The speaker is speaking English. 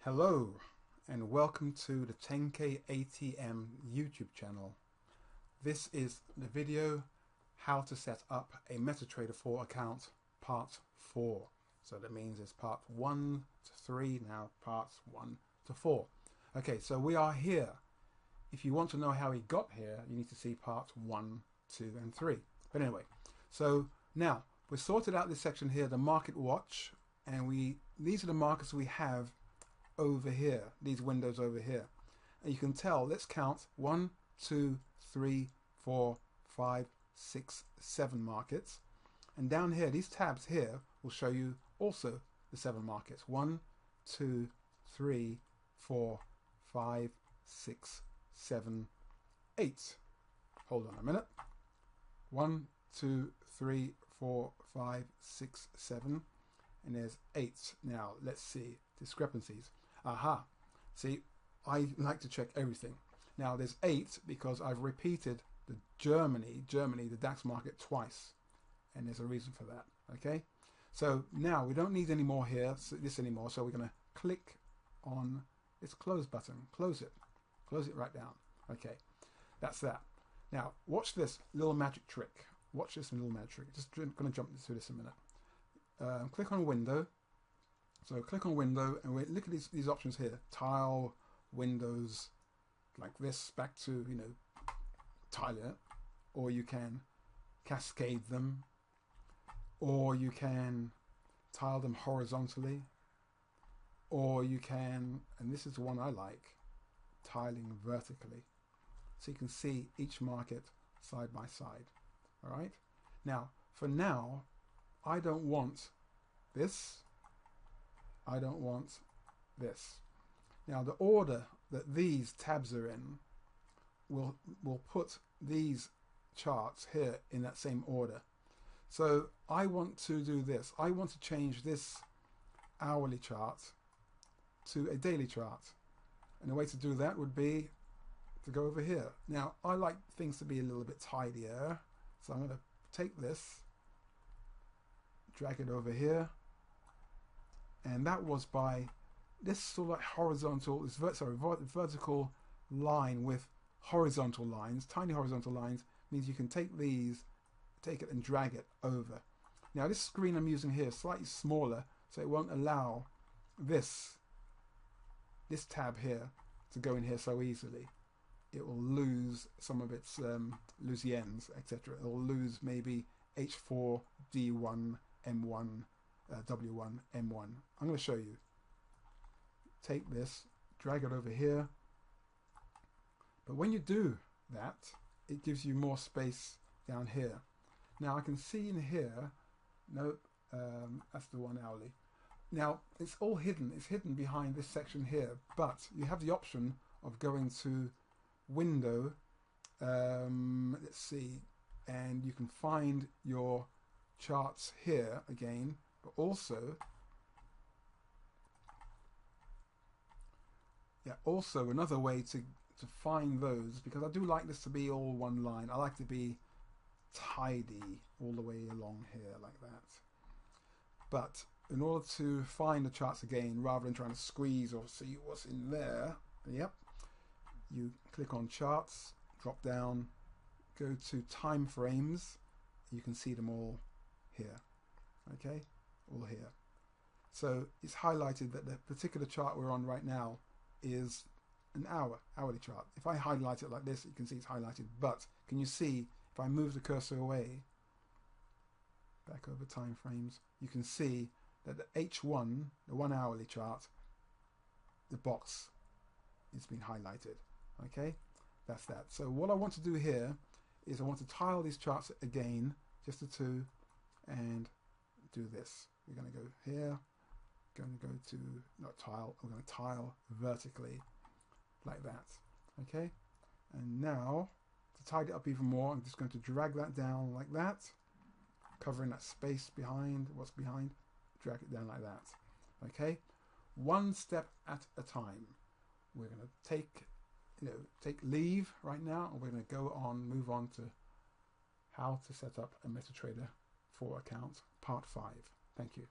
Hello and welcome to the TenKei ATM YouTube channel. This is the video how to set up a MetaTrader 4 account part 4. So that means it's part 1 to 3, now parts 1 to 4. Okay, so we are here. If you want to know how he got here, you need to see parts 1, 2 and 3. But anyway, so now we've sorted out this section here, the market watch, and these are the markets we have over here, these windows over here, and you can tell, let's count 1, 2, 3, 4, 5, 6, 7 markets, and down here these tabs here will show you also the 7 markets. 1, 2, 3, 4, 5, 6, 7, 8. Hold on a minute. 1, 2, 3, 4, 5, 6, 7, and there's 8. Now let's see discrepancies. Aha, see, I like to check everything. Now there's 8 because I've repeated the Germany, the DAX market twice, and there's a reason for that. Okay, so now we don't need any more here, this anymore, so we're going to click on this close button, close it right down. Okay, that's that. Now watch this little magic trick. Watch this little magic trick. Just going to jump through this a minute. Click on window. So click on window and look at these options here. Tile, windows, like this, back to, tile it. Or you can cascade them. Or you can tile them horizontally. Or you can, and this is the one I like, tiling vertically. So you can see each market side by side. All right. Now, for now, I don't want this. I don't want this. Now the order that these tabs are in will put these charts here in that same order. So I want to do this. I want to change this hourly chart to a daily chart. And the way to do that would be to go over here. Now I like things to be a little bit tidier. So I'm going to take this, drag it over here. And that was by this sort of like horizontal, this vertical line with horizontal lines, tiny horizontal lines, means you can take it and drag it over. Now this screen I'm using here is slightly smaller, so it won't allow this tab here to go in here so easily. It will lose some of its loose ends, etc. It will lose maybe H4, D1, M1, W1, M1. I'm going to show you. Take this, drag it over here. But when you do that, it gives you more space down here. Now I can see in here, nope, that's the 1 hourly. Now it's all hidden. It's hidden behind this section here. But you have the option of going to window. Let's see, and you can find your charts here again. But also another way to find those, because I do like this to be all one line. I like to be tidy all the way along here like that. But in order to find the charts again, rather than trying to squeeze or see what's in there, you click on charts, drop down, go to time frames. You can see them all here. Okay, all here. So it's highlighted that the particular chart we're on right now is an hourly chart. If I highlight it like this, you can see it's highlighted. But can you see, if I move the cursor away, back over time frames, you can see that the H1, the 1 hourly chart, the box is being highlighted. Okay, that's that. So what I want to do here is I want to tile these charts again, just the 2, and do this. We're going to go here, going to go to, not tile, we're going to tile vertically like that. Okay, and now to tidy it up even more, I'm just going to drag that down like that, covering that space behind, what's behind, drag it down like that. Okay, one step at a time. We're going to take leave right now, and we're going to move on to how to set up a MetaTrader 4 account, part 5. Thank you.